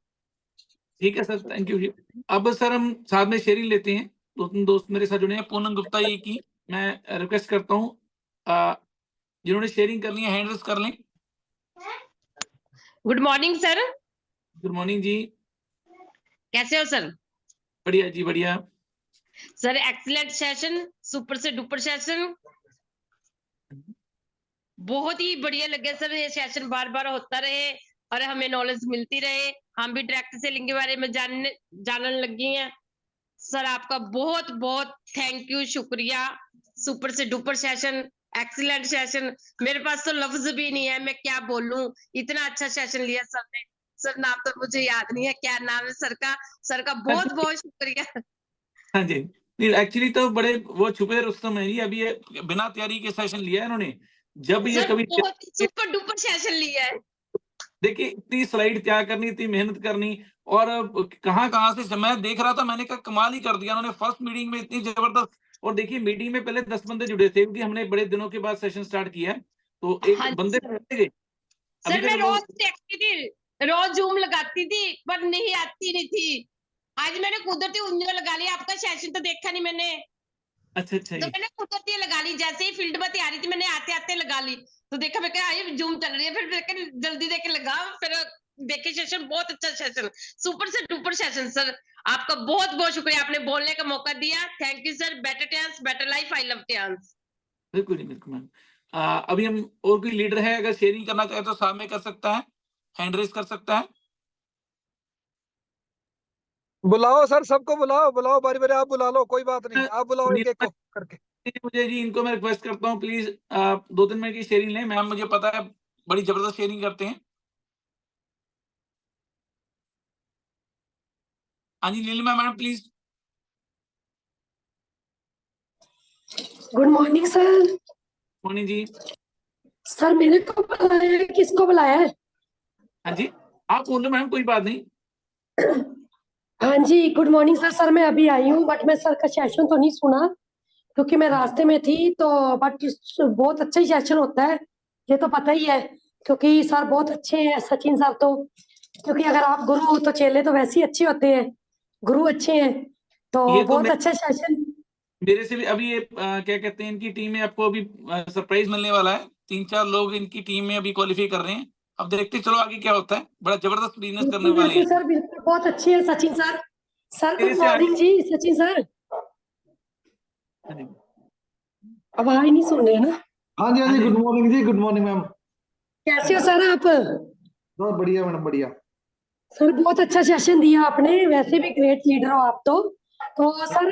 ठीक है सर, थैंक यू जी। अब सर हम साथ में शेयरिंग लेते हैं। 2-3 दोस्त मेरे साथ जुड़े हैं। पूनम गुप्ता जी की मैं रिक्वेस्ट करता हूँ, जिन्होंने शेयरिंग करनी है हैंड रेज़ कर लें। Good morning sir. Good morning जी। कैसे हो सर? बढ़िया जी, बढ़िया। सर एक्सीलेंट सेशन, सुपर से डुपर सेशन, बहुत ही बढ़िया लगे सर। ये सेशन बार बार होता रहे और हमें नॉलेज मिलती रहे, हम भी डायरेक्ट सेलिंग के बारे में जानने लगी हैं। सर आपका बहुत बहुत थैंक यू, शुक्रिया। सुपर से डुपर सेशन, एक्सीलेंट सेशन, मेरे पास तो लफ्ज भी नहीं है, मैं क्या बोलूं, इतना अच्छा सेशन लिया सर ने। सर नाम तो मुझे याद नहीं है, क्या नाम है सर का? सर का बहुत बहुत शुक्रिया। हाँ जी। नहीं, एक्चुअली तो बड़े वो छुपे रुस्तम है जी। अभी ये बिना तैयारी के सेशन लिया है इन्होंने। जब ये सर कभी बहुत सुपर डुपर सेशन लिया है। देखिए, इतनी स्लाइड तैयार करनी, इतनी मेहनत करनी, और कहाँ-कहाँ से मैं देख रहा था, मैंने कहा कमाल ही कर दिया उन्होंने फर्स्ट मीटिंग में, इतनी जबरदस्त। और देखिए मीटिंग में पहले 10 बंदे जुड़े थे क्योंकि हमने बड़े दिनों के बाद सेशन स्टार्ट किया है। तो एक हाँ जी बंदे सर। गए, अभी सर तक मैं लोग। रोज देखती थी, रोज जूम लगाती थी पर नहीं आती नहीं थी। आज मैंने कुदरती उंगलियां लगा ली, आपका सेशन तो देखा नहीं मैंने, अच्छा, अच्छा तो जी। मैंने कुदरती लगा ली। जैसे ही फील्ड में तैयारी थी, मैंने आते आते लगा ली, तो देखा, मैं क्या ये जूम चल रही है, फिर देख के जल्दी देख के लगा, फिर देखे सेशन, बहुत अच्छा सेशन, सुपर से डुपर सेशन। सर आपका बहुत बहुत शुक्रिया, आपने बोलने का मौका दिया। Thank you sir. Better tense better life, I love tense. बिल्कुल जी, बिल्कुल मैम। अभी हम, और कोई लीडर है अगर शेयरिंग करना चाहे तो सामने कर सकता है, हैंड रेज़ कर सकता है। बुलाओ सर, सबको बुलाओ, बुलाओ बारी बारी, आप बुला लो, कोई बात नहीं, आप बुलाओ एक एक नीलिमा को करके। जी, मुझे जी इनको मैं रिक्वेस्ट करता हूँ प्लीज़ 2-3 मिनट की शेयरिंग लें। मैम मुझे पता है बड़ी ज़बरदस्त शेयरिंग करते हैं। हाँ जी, Neelima madam please. Good morning sir. Morning जी। सर मेरे को बुलाया है, किसको बुलाया है? हाँ जी, आप बोलो मैम, कोई बात नहीं। हाँ जी, गुड मॉर्निंग सर। सर मैं अभी आई हूँ, बट मैं सर का सेशन तो नहीं सुना क्योंकि मैं रास्ते में थी, तो बट बहुत अच्छा ही सेशन होता है, ये तो पता ही है, क्योंकि सर बहुत अच्छे हैं सचिन सर तो। क्योंकि अगर आप गुरु हो तो चेले तो वैसे ही अच्छे होते हैं, गुरु अच्छे हैं, तो ये तो बहुत अच्छा सेशन। मेरे से भी अभी ये क्या कहते हैं, इनकी टीम में आपको अभी सरप्राइज मिलने वाला है। 3-4 लोग इनकी टीम में अभी क्वालिफाई कर रहे हैं। अब देखते चलो आगे क्या होता है। बड़ा जबरदस्त बिजनेस करने बिल्कुल वाले बिल्कुल हैं। सर, बिल्कुल बहुत अच्छे हैं सचिन सर। सर मेरे गुड से आगे। मॉर्निंग जी सचिन सर। हाँ जी। आवाज नहीं सुन रहे ना? हाँ जी, हाँ जी, हाँ जी। गुड मॉर्निंग जी, गुड मॉर्निंग मैम। कैसे हो सर आप? बहुत बढ़िया मैडम, बढ़िया। सर बहुत अच्छा सेशन दिया आपने, वैसे भी ग्रेट लीडर हो आप तो सर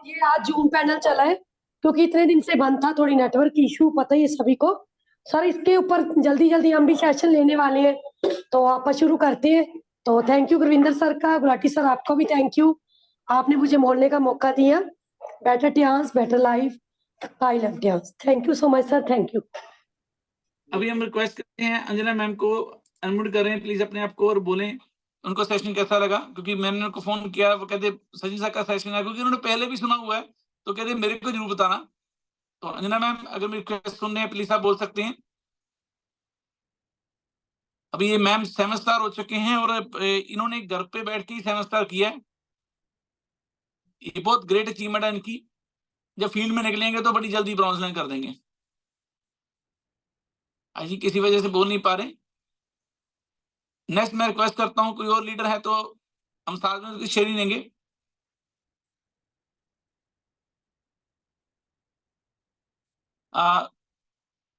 ये आज जूम पैनल चला है क्योंकि इतने दिन से बंद था, थोड़ी नेटवर्क इशू, पता ही है सभी को। सर इसके ऊपर जल्दी जल्दी हम भी सेशन लेने वाले हैं, तो आप शुरू करते हैं। तो थैंक यू गुरविंदर सर का, गुलाटी सर आपको भी थैंक यू, आपने मुझे बोलने का मौका दिया। Better dance better life, I love dance. Thank you so much sir, thank you. अभी हम रिक्वेस्ट करते हैं अंजना मैम को, अनम्यूट करें प्लीज अपने आप को और बोलें उनको सेशन कैसा लगा। क्योंकि मैंने उनको फोन किया, वो कहते सचिन सर का सेशन है, क्योंकि उन्होंने पहले भी सुना हुआ है, तो कहते मेरे को जरूर बताना। तो अंजना मैम अगर मेरी रिक्वेस्ट सुन रहे हैं प्लीज आप बोल सकते हैं। अभी ये मैम 7 स्टार हो चुके हैं और इन्होंने घर पे बैठ के ही 7 स्टार किया है। ये बहुत ग्रेट अचीवमेंट है इनकी। जब फील्ड में निकलेंगे तो बड़ी जल्दी ब्रॉन्ज लाइन कर देंगे। अजी किसी वजह से बोल नहीं पा रहे। नेक्स्ट मैं रिक्वेस्ट करता हूँ, कोई और लीडर है तो हम साथ में उसकी शेयरिंग देंगे।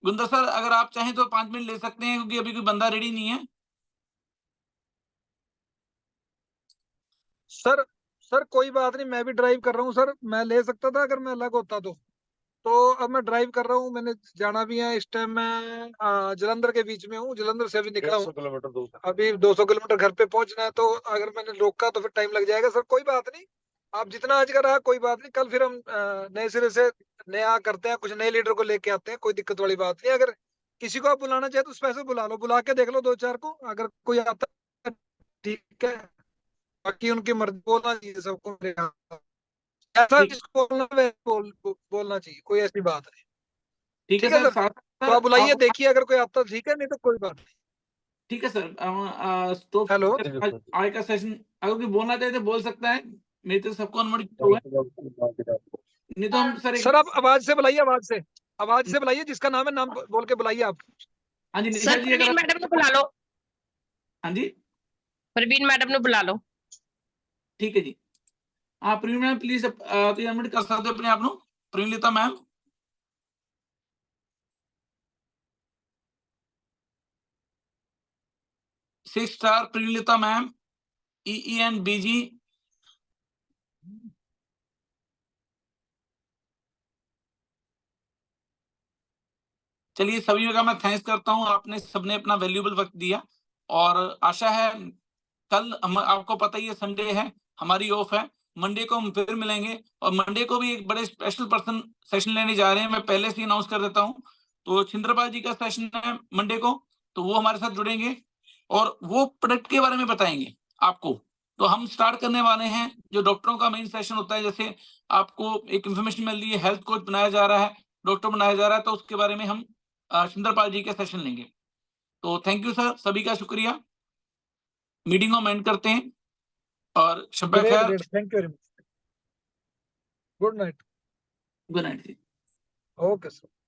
गुंदर सर अगर आप चाहें तो 5 मिनट ले सकते हैं, क्योंकि अभी कोई बंदा रेडी नहीं है। सर सर कोई बात नहीं, मैं भी ड्राइव कर रहा हूँ सर, मैं ले सकता था अगर मैं अलग होता तो अब मैं ड्राइव कर रहा हूँ, मैंने जाना भी है। इस टाइम मैं जलंधर के बीच में हूँ, जलंधर से अभी निकला हूँ, अभी 200 किलोमीटर घर पे पहुंचना है, तो अगर मैंने रोका तो फिर टाइम लग जाएगा सर। कोई बात नहीं, आप जितना आज का रहा कोई बात नहीं, कल फिर हम नए सिरे से नया करते हैं, कुछ नए लीडर को लेके आते हैं, कोई दिक्कत वाली बात नहीं। अगर किसी को आप बुलाना चाहे तो स्पेशल बुला लो, बुला के देख लो 2-4 को, अगर कोई आता है ठीक है, बाकी उनकी मर्जी, बोलना चाहिए सबको मेरे यहाँ। ऐसा ठीक जिसको बोलना है बोलना चाहिए, कोई ऐसी बात नहीं। ठीक है ठीक है सर। सर, साथ तो सर आप बुलाइए, आप, देखिए अगर कोई आता ठीक है, नहीं तो कोई बात नहीं। ठीक है सर। तो हेलो, आज का सेशन अगर कोई बोलना चाहे तो बोल सकता है। मेरी तरफ सबको अनुमति हुआ है। नहीं तो हम सर एक, सर आप आवाज से बुलाइए, आवाज से बुलाइए, जिसका नाम है नाम बोल के बुलाइए आप। हाँ जी निशा सर जी अगर प्रवीण मैडम को बुला लो, हाँ जी प्रवीण मैडम ने बुला लो। ठीक है जी। हाँ प्रवीण मैम प्लीज अनम्यूट कर सकते हो अपने आप no. Premlata ma'am, 6 star Premlata ma'am, EENBG। चलिए सभी का मैं थैंक्स करता हूँ, आपने सबने अपना वैल्यूएबल वक्त दिया। और आशा है कल हम, आपको पता ही है संडे है, हमारी ऑफ है। मंडे को हम फिर मिलेंगे, और मंडे को भी एक बड़े स्पेशल पर्सन सेशन लेने जा रहे हैं, मैं पहले से अनाउंस कर देता हूँ। तो छिंद्रपाल जी का सेशन है मंडे को, तो वो हमारे साथ जुड़ेंगे और वो प्रोडक्ट के बारे में बताएंगे आपको। तो हम स्टार्ट करने वाले हैं जो डॉक्टरों का मेन सेशन होता है। जैसे आपको एक इन्फॉर्मेशन मिल रही है, हेल्थ कोच बनाया जा रहा है, डॉक्टर बनाया जा रहा है, तो उसके बारे में हम छिंद्रपाल जी के सेशन लेंगे। तो थैंक यू सर, सभी का शुक्रिया। मीटिंग को एंड करते हैं और शब्बा ग्रेट खैर। Great, thank you very much, good night. Good night जी। Okay sir.